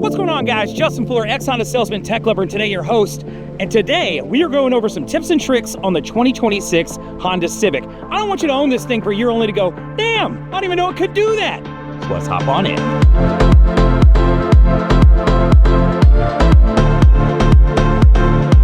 What's going on, guys? Justin Fuller, ex-Honda salesman, tech lover, and today your host. And today we are going over some tips and tricks on the 2026 Honda Civic. I don't want you to own this thing for a year only to go, damn, I don't even know it could do that. So let's hop on in.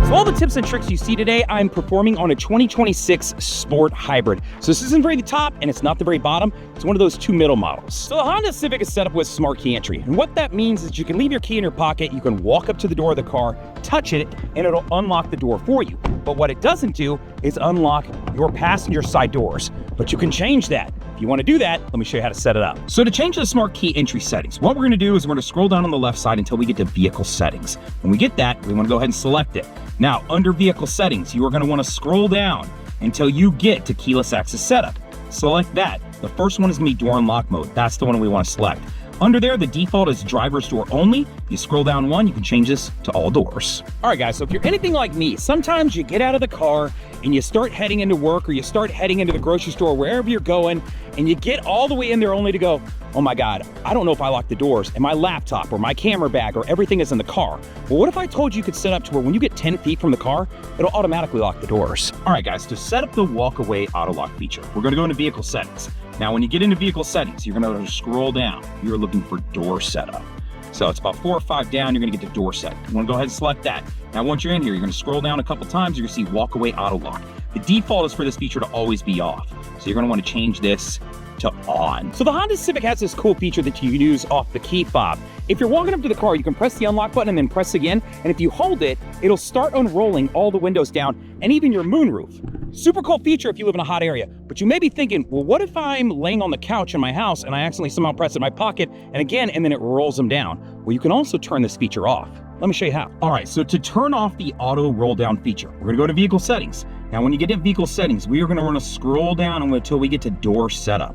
So all the tips and tricks you see today, I'm performing on a 2026 Sport Hybrid. So this isn't very the top and it's not the very bottom. It's one of those two middle models. So the Honda Civic is set up with smart key entry. And what that means is you can leave your key in your pocket, you can walk up to the door of the car, touch it, and it'll unlock the door for you. But what it doesn't do is unlock your passenger side doors. But you can change that. If you want to do that, let me show you how to set it up. So to change the smart key entry settings, what we're going to do is we're going to scroll down on the left side until we get to vehicle settings. When we get that, we want to go ahead and select it. Now, under vehicle settings, you are going to want to scroll down until you get to keyless access setup. Select that. The first one is going to be door unlock mode. That's the one we want to select. Under there, the default is driver's door only. You scroll down one, you can change this to all doors. All right, guys, so if you're anything like me, sometimes you get out of the car and you start heading into work or you start heading into the grocery store, wherever you're going, and you get all the way in there only to go, oh my God, I don't know if I locked the doors and my laptop or my camera bag or everything is in the car. Well, what if I told you could set up to where when you get 10 feet from the car, it'll automatically lock the doors? All right, guys, to set up the walk-away auto lock feature, we're gonna go into vehicle settings. Now, when you get into vehicle settings, you're gonna scroll down. You're looking for door setup. So it's about 4 or 5 down, you're gonna get to door setup. You wanna go ahead and select that. Now, once you're in here, you're gonna scroll down a couple times, you're gonna see walk away auto lock. The default is for this feature to always be off. So you're gonna wanna change this to on. So the Honda Civic has this cool feature that you can use off the key fob. If you're walking up to the car, you can press the unlock button and then press again. And if you hold it, it'll start unrolling all the windows down and even your moonroof. Super cool feature if you live in a hot area. But you may be thinking, well, what if I'm laying on the couch in my house and I accidentally somehow press it in my pocket and then it rolls them down? Well, you can also turn this feature off. Let me show you how. All right, so to turn off the auto roll down feature, we're gonna go to vehicle settings. Now, when you get in vehicle settings, we are gonna wanna scroll down until we get to door setup.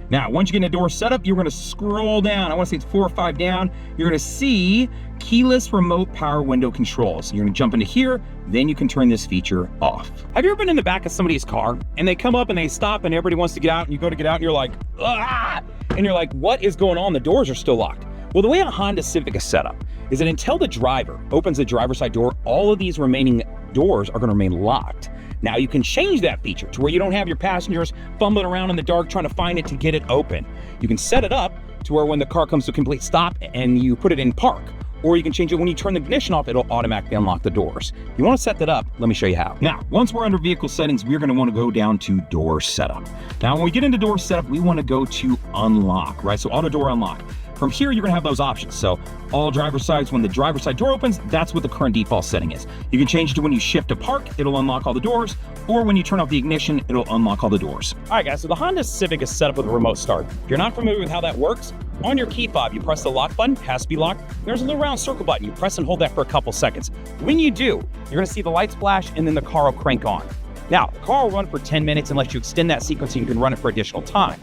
Now, once you get into door setup, you're gonna scroll down. I wanna say it's 4 or 5 down. You're gonna see keyless remote power window controls. You're gonna jump into here, then you can turn this feature off. Have you ever been in the back of somebody's car and they come up and they stop and everybody wants to get out and you go to get out and you're like, ah! And you're like, what is going on? The doors are still locked. Well, the way a Honda Civic is set up is that until the driver opens the driver's side door, all of these remaining doors are gonna remain locked. Now you can change that feature to where you don't have your passengers fumbling around in the dark trying to find it to get it open. You can set it up to where when the car comes to a complete stop and you put it in park, or you can change it when you turn the ignition off, it'll automatically unlock the doors. If you wanna set that up, let me show you how. Now, once we're under vehicle settings, we're gonna wanna go down to door setup. Now, when we get into door setup, we wanna go to unlock, right? So auto door unlock. From here, you're gonna have those options. So all driver's sides, when the driver's side door opens, that's what the current default setting is. You can change it to when you shift to park, it'll unlock all the doors, or when you turn off the ignition, it'll unlock all the doors. All right, guys, so the Honda Civic is set up with a remote start. If you're not familiar with how that works, on your key fob, you press the lock button, has to be locked. There's a little round circle button. You press and hold that for a couple seconds. When you do, you're gonna see the lights flash and then the car will crank on. Now, the car will run for 10 minutes unless you extend that sequence and you can run it for additional time.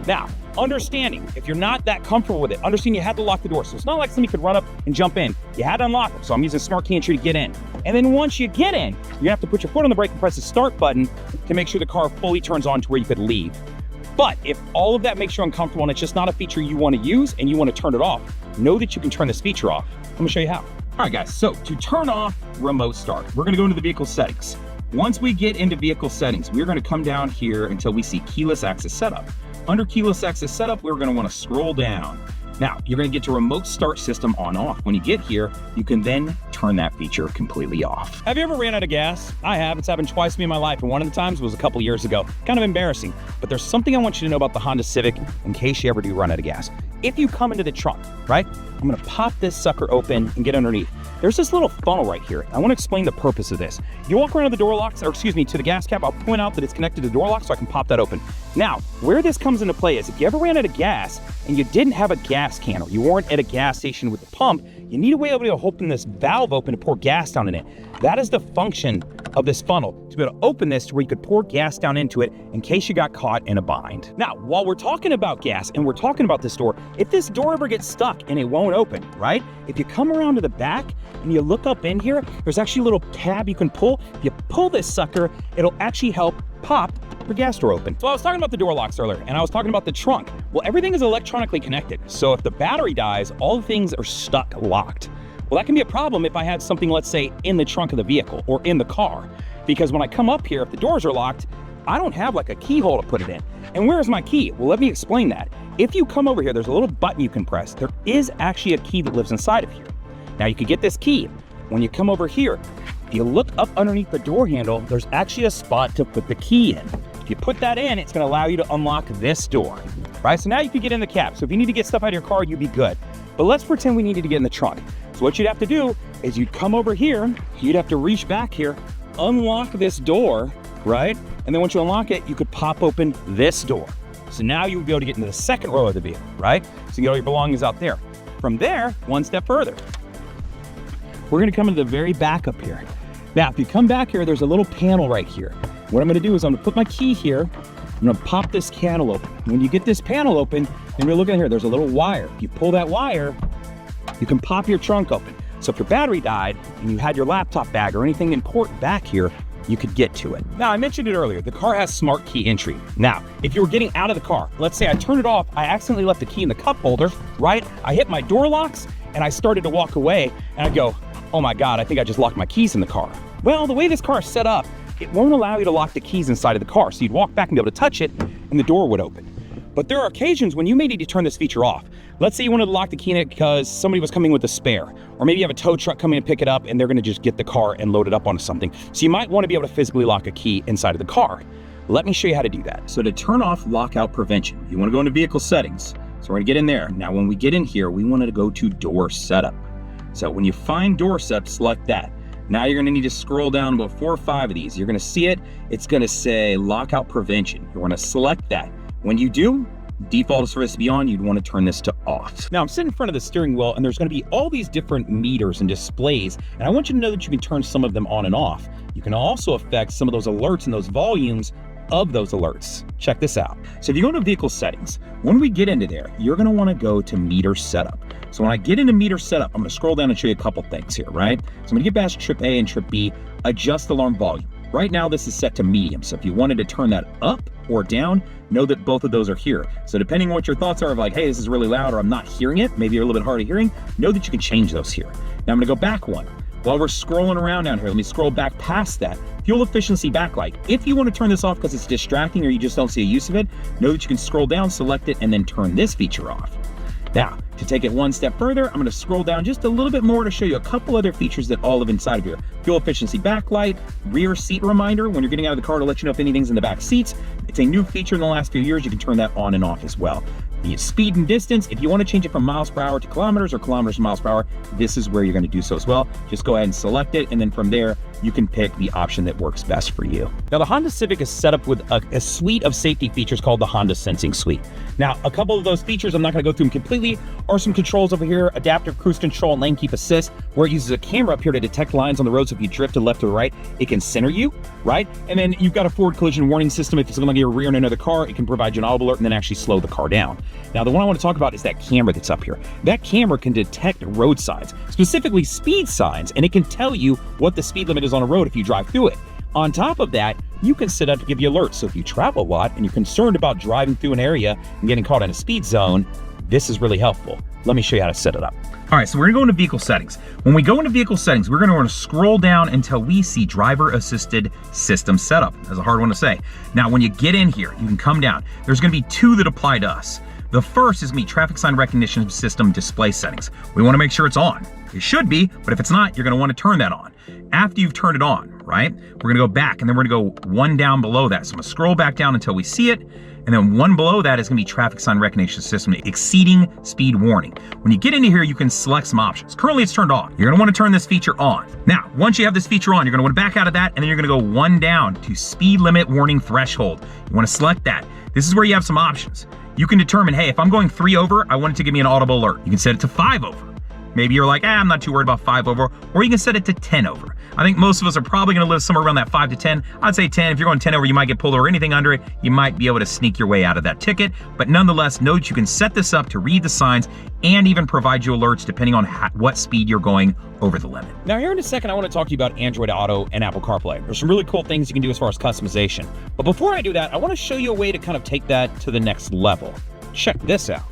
Now, understanding, if you're not that comfortable with it, understand you had to lock the door. So it's not like somebody could run up and jump in. You had to unlock them. So I'm using smart key entry to get in. And then once you get in, you have to put your foot on the brake and press the start button to make sure the car fully turns on to where you could leave. But if all of that makes you uncomfortable and it's just not a feature you want to use and you want to turn it off, know that you can turn this feature off. Let me show you how. All right, guys, so to turn off remote start, we're gonna go into the vehicle settings. Once we get into vehicle settings, we're gonna come down here until we see keyless access setup. Under keyless access setup, we're gonna wanna scroll down. Now, you're gonna get to remote start system on off. When you get here, you can then turn that feature completely off. Have you ever ran out of gas? I have. It's happened twice to me in my life, and one of the times was a couple years ago. Kind of embarrassing, but there's something I want you to know about the Honda Civic in case you ever do run out of gas. If you come into the trunk, right, I'm gonna pop this sucker open and get underneath. There's this little funnel right here. I wanna explain the purpose of this. You walk around to the door locks, or excuse me, to the gas cap, I'll point out that it's connected to the door lock so I can pop that open. Now, where this comes into play is if you ever ran out of gas and you didn't have a gas can or you weren't at a gas station with the pump, you need a way to open this valve open to pour gas down in it. That is the function of this funnel, to be able to open this to where you could pour gas down into it in case you got caught in a bind. Now, while we're talking about gas and we're talking about this door, if this door ever gets stuck and it won't open, right? If you come around to the back and you look up in here, there's actually a little tab you can pull. If you pull this sucker, it'll actually help pop the gas door open. So I was talking about the door locks earlier, and I was talking about the trunk. Well, everything is electronically connected. So if the battery dies, all the things are stuck locked. Well, that can be a problem if I had something, let's say, in the trunk of the vehicle or in the car. Because when I come up here, if the doors are locked, I don't have like a keyhole to put it in. And where's my key? Well, let me explain that. If you come over here, there's a little button you can press. There is actually a key that lives inside of here. Now you can get this key. When you come over here, if you look up underneath the door handle, there's actually a spot to put the key in. If you put that in, it's gonna allow you to unlock this door, right? So now you can get in the cab. So if you need to get stuff out of your car, you'd be good. But let's pretend we needed to get in the trunk. So what you'd have to do is you'd come over here, you'd have to reach back here, unlock this door, right? And then once you unlock it, you could pop open this door. So now you would be able to get into the second row of the vehicle, right? So you get all your belongings out there. From there, one step further. We're gonna come into the very back up here. Now, if you come back here, there's a little panel right here. What I'm gonna do is I'm gonna put my key here. I'm gonna pop this panel open. When you get this panel open, and you're looking here, there's a little wire. If you pull that wire, you can pop your trunk open. So if your battery died and you had your laptop bag or anything important back here, you could get to it. Now, I mentioned it earlier, the car has smart key entry. Now, if you were getting out of the car, let's say I turned it off, I accidentally left the key in the cup holder, right? I hit my door locks and I started to walk away and I go, oh my God, I think I just locked my keys in the car. Well, the way this car is set up, it won't allow you to lock the keys inside of the car. So you'd walk back and be able to touch it and the door would open. But there are occasions when you may need to turn this feature off. Let's say you wanted to lock the key in it because somebody was coming with a spare, or maybe you have a tow truck coming and pick it up and they're gonna just get the car and load it up onto something. So you might wanna be able to physically lock a key inside of the car. Let me show you how to do that. So to turn off lockout prevention, you wanna go into vehicle settings. So we're gonna get in there. Now when we get in here, we wanna go to door setup. So when you find door setup, select that. Now you're gonna need to scroll down about 4 or 5 of these. You're gonna see it, it's gonna say lockout prevention. You're gonna select that. When you do, default is for this to be on, you'd want to turn this to off. Now I'm sitting in front of the steering wheel and there's going to be all these different meters and displays, and I want you to know that you can turn some of them on and off. You can also affect some of those alerts and those volumes of those alerts. Check this out. So if you go to vehicle settings, when we get into there, you're going to want to go to meter setup. So when I get into meter setup, I'm going to scroll down and show you a couple things here, right? So I'm going to get back to trip A and trip B, adjust alarm volume. Right now, this is set to medium. So if you wanted to turn that up or down, know that both of those are here. So depending on what your thoughts are of like, hey, this is really loud or I'm not hearing it, maybe you're a little bit hard of hearing, know that you can change those here. Now I'm gonna go back one. While we're scrolling around down here, let me scroll back past that. Fuel efficiency backlight. If you want to turn this off because it's distracting or you just don't see a use of it, know that you can scroll down, select it, and then turn this feature off. Now, to take it one step further, I'm going to scroll down just a little bit more to show you a couple other features that all live inside of here. Fuel efficiency backlight, rear seat reminder when you're getting out of the car to let you know if anything's in the back seats. It's a new feature in the last few years. You can turn that on and off as well. The speed and distance, if you want to change it from miles per hour to kilometers or kilometers to miles per hour, this is where you're going to do so as well. Just go ahead and select it, and then from there, you can pick the option that works best for you. Now, the Honda Civic is set up with a suite of safety features called the Honda Sensing Suite. Now, a couple of those features, I'm not going to go through them completely, are some controls over here, adaptive cruise control and lane keep assist, where it uses a camera up here to detect lines on the road. So if you drift to the left or the right, it can center you, right? And then you've got a forward collision warning system. If it's looking like you're rear in another car, it can provide you an auto alert and then actually slow the car down. Now, the one I want to talk about is that camera that's up here. That camera can detect road signs, specifically speed signs, and it can tell you what the speed limit is on a road if you drive through it. On top of that, you can set up to give you alerts. So if you travel a lot and you're concerned about driving through an area and getting caught in a speed zone, this is really helpful. Let me show you how to set it up. All right, so we're gonna go into vehicle settings. When we go into vehicle settings, we're gonna want to scroll down until we see driver assisted system setup. That's a hard one to say. Now, when you get in here, you can come down. There's gonna be 2 that apply to us. The first is gonna be traffic sign recognition system display settings. We wanna make sure it's on. It should be, but if it's not, you're gonna wanna turn that on. After you've turned it on, right, we're gonna go back and then we're gonna go 1 down below that. So I'm gonna scroll back down until we see it. And then 1 below that is gonna be traffic sign recognition system exceeding speed warning. When you get into here, you can select some options. Currently it's turned off. You're gonna wanna turn this feature on. Now, once you have this feature on, you're gonna wanna back out of that and then you're gonna go 1 down to speed limit warning threshold. You wanna select that. This is where you have some options. You can determine, hey, if I'm going 3 over, I want it to give me an audible alert. You can set it to 5 over. Maybe you're like, I'm not too worried about 5 over, or you can set it to 10 over. I think most of us are probably gonna live somewhere around that 5 to 10. I'd say 10. If you're going 10 over, you might get pulled over. Anything under it, you might be able to sneak your way out of that ticket. But nonetheless, know that you can set this up to read the signs and even provide you alerts depending on what speed you're going over the limit. Now here in a second, I want to talk to you about Android Auto and Apple CarPlay. There's some really cool things you can do as far as customization. But before I do that, I want to show you a way to kind of take that to the next level. Check this out.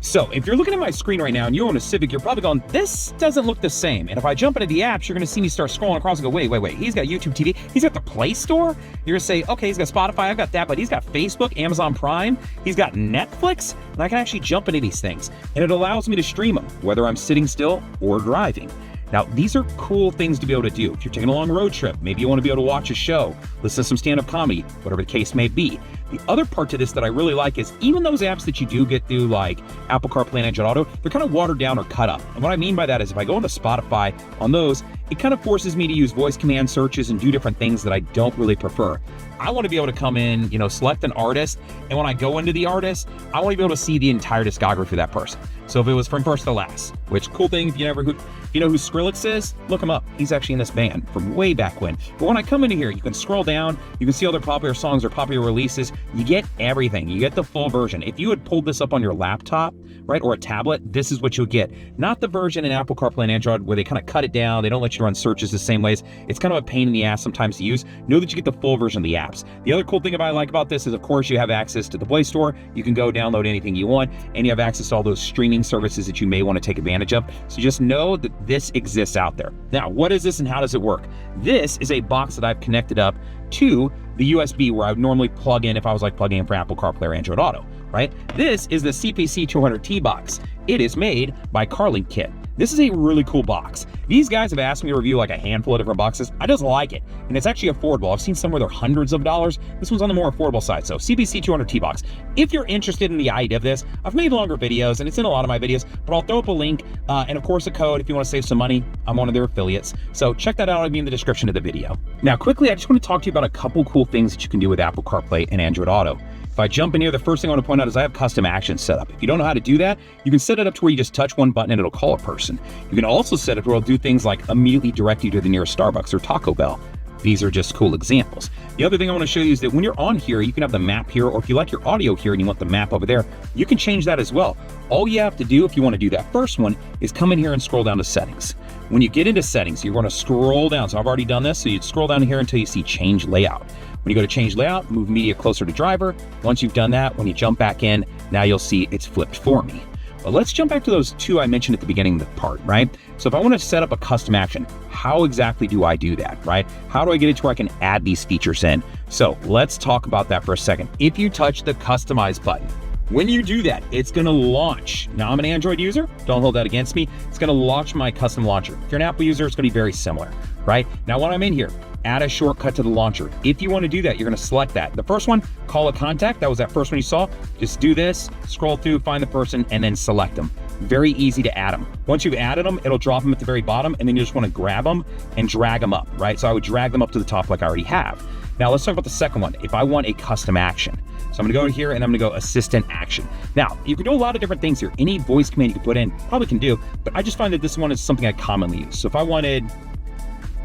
So if you're looking at my screen right now and you own a Civic, you're probably going, this doesn't look the same. And if I jump into the apps, you're gonna see me start scrolling across and go, wait, he's got YouTube TV, he's got the Play Store. You're gonna say, okay, he's got Spotify, I've got that, but he's got Facebook, Amazon Prime, he's got Netflix, and I can actually jump into these things. And it allows me to stream them, whether I'm sitting still or driving. Now, these are cool things to be able to do. If you're taking a long road trip, maybe you want to be able to watch a show, listen to some stand-up comedy, whatever the case may be. The other part to this that I really like is even those apps that you do get through like Apple CarPlay and Android Auto, they're kind of watered down or cut up. And what I mean by that is if I go into Spotify on those, it kind of forces me to use voice command searches and do different things that I don't really prefer. I want to be able to come in, select an artist, and when I go into the artist, I want to be able to see the entire discography of that person. So if it was from first to last, which cool thing, if you know who Skrillex is, look him up. He's actually in this band from way back when. But when I come into here, you can scroll down, you can see all their popular songs or popular releases. You get everything. You get the full version. If you had pulled this up on your laptop, right, or a tablet, this is what you'll get. Not the version in Apple CarPlay and Android where they kind of cut it down. They don't let you run searches the same ways. It's kind of a pain in the ass sometimes to use. Know that you get the full version of the apps. The other cool thing I like about this is, of course, you have access to the Play Store. You can go download anything you want, and you have access to all those streaming services that you may want to take advantage of. So just know that this exists out there. Now, what is this and how does it work? This is a box that I've connected up to the USB where I would normally plug in if I was like plugging in for Apple CarPlay or Android Auto, right? This is the CPC 200T box. It is made by Carplay Kit. This is a really cool box. These guys have asked me to review like a handful of different boxes. I just like it, and it's actually affordable. I've seen some where they're hundreds of dollars. This one's on the more affordable side, so CPC 200T box. If you're interested in the idea of this, I've made longer videos, and it's in a lot of my videos, but I'll throw up a link, and of course a code if you want to save some money. I'm one of their affiliates, so check that out. It'll be in the description of the video. Now, quickly, I just want to talk to you about a couple cool things that you can do with Apple CarPlay and Android Auto. If I jump in here, the first thing I want to point out is I have custom actions set up. If you don't know how to do that, you can set it up to where you just touch one button and it'll call a person. You can also set it where it'll do things like immediately direct you to the nearest Starbucks or Taco Bell. These are just cool examples. The other thing I want to show you is that when you're on here, you can have the map here, or if you like your audio here and you want the map over there, you can change that as well. All you have to do if you want to do that first one is come in here and scroll down to settings. When you get into settings, you're going to scroll down. So I've already done this. So you'd scroll down here until you see change layout. When you go to change layout, move media closer to driver. Once you've done that, when you jump back in, now you'll see it's flipped for me. But let's jump back to those two I mentioned at the beginning of the part, right? So if I want to set up a custom action, how exactly do I do that, right? How do I get it to where I can add these features in? So let's talk about that for a second. If you touch the customize button, when you do that, it's going to launch. Now, I'm an Android user. Don't hold that against me. It's going to launch my custom launcher. If you're an Apple user, it's going to be very similar, right? Now, when I'm in here, add a shortcut to the launcher. If you want to do that, you're going to select that. The first one, call a contact. That was that first one you saw. Just do this, scroll through, find the person, and then select them. Very easy to add them. Once you've added them, it'll drop them at the very bottom, and then you just want to grab them and drag them up, right? So I would drag them up to the top like I already have. Now, let's talk about the second one. If I want a custom action. So I'm gonna go here and I'm gonna go assistant action. Now, you can do a lot of different things here. Any voice command you can put in, probably can do, but I just find that this one is something I commonly use. So if I wanted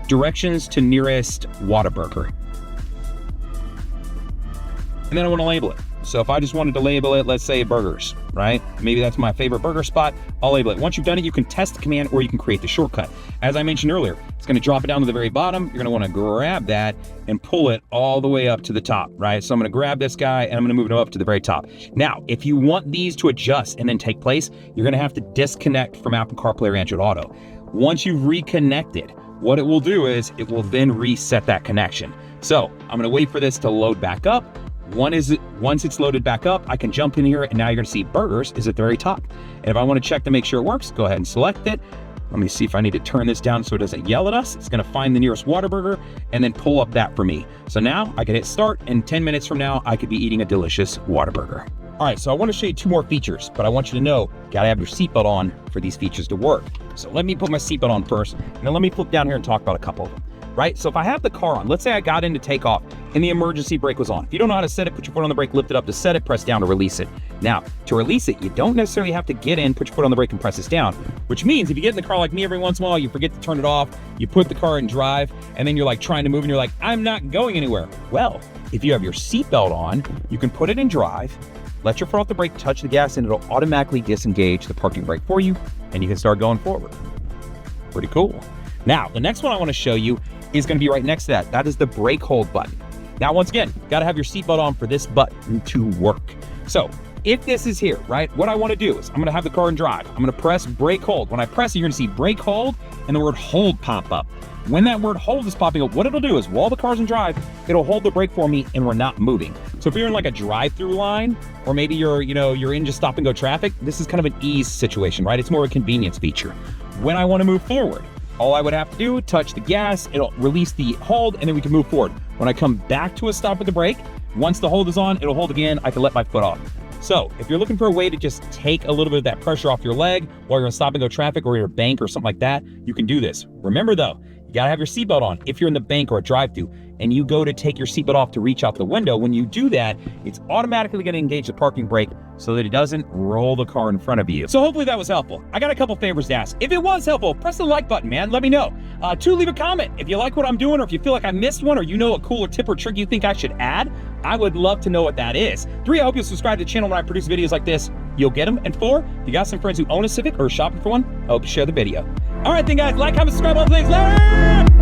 directions to nearest Whataburger, and then I wanna label it. So if I just wanted to label it, let's say burgers, right? Maybe that's my favorite burger spot, I'll label it. Once you've done it, you can test the command or you can create the shortcut. As I mentioned earlier, it's gonna drop it down to the very bottom. You're gonna wanna grab that and pull it all the way up to the top, right? So I'm gonna grab this guy and I'm gonna move it up to the very top. Now, if you want these to adjust and then take place, you're gonna have to disconnect from Apple CarPlay or Android Auto. Once you've reconnected, what it will do is it will then reset that connection. So I'm gonna wait for this to load back up. Once it's loaded back up, I can jump in here and now you're gonna see burgers is at the very top. And if I wanna check to make sure it works, go ahead and select it. Let me see if I need to turn this down so it doesn't yell at us. It's gonna find the nearest Whataburger and then pull up that for me. So now I can hit start and 10 minutes from now, I could be eating a delicious Whataburger. All right, so I wanna show you two more features, but I want you to know, you gotta have your seatbelt on for these features to work. So let me put my seatbelt on first, and then let me flip down here and talk about a couple of them. Right? So if I have the car on, let's say I got in to take off and the emergency brake was on. If you don't know how to set it, put your foot on the brake, lift it up to set it, press down to release it. Now, to release it, you don't necessarily have to get in, put your foot on the brake and press this down, which means if you get in the car like me every once in a while, you forget to turn it off, you put the car in drive, and then you're like trying to move and you're like, I'm not going anywhere. Well, if you have your seatbelt on, you can put it in drive, let your foot off the brake, touch the gas, and it'll automatically disengage the parking brake for you, and you can start going forward. Pretty cool. Now, the next one I want to show you is going to be right next to that. That is the brake hold button. Now, once again, got to have your seatbelt on for this button to work. So if this is here, right, what I want to do is I'm going to have the car in drive. I'm going to press brake hold. When I press it, you're going to see brake hold and the word hold pop up. When that word hold is popping up, what it'll do is while the car's in drive, it'll hold the brake for me and we're not moving. So if you're in like a drive-through line, or maybe you're in just stop and go traffic, this is kind of an ease situation, right? It's more of a convenience feature. When I want to move forward, all I would have to do, touch the gas, it'll release the hold, and then we can move forward. When I come back to a stop with the brake, once the hold is on, it'll hold again, I can let my foot off. So if you're looking for a way to just take a little bit of that pressure off your leg while you're in stop and go traffic or you're a bank or something like that, you can do this. Remember though, you gotta have your seatbelt on if you're in the bank or a drive-thru and you go to take your seatbelt off to reach out the window. When you do that, it's automatically gonna engage the parking brake so that it doesn't roll the car in front of you. So hopefully that was helpful. I got a couple favors to ask. If it was helpful, press the like button, man. Let me know. Two, leave a comment. If you like what I'm doing or if you feel like I missed one or you know a cooler tip or trick you think I should add, I would love to know what that is. 3, I hope you'll subscribe to the channel when I produce videos like this. You'll get them. And 4, if you got some friends who own a Civic or are shopping for one, I hope you share the video. All right then guys, like, comment, subscribe, all the things. Later!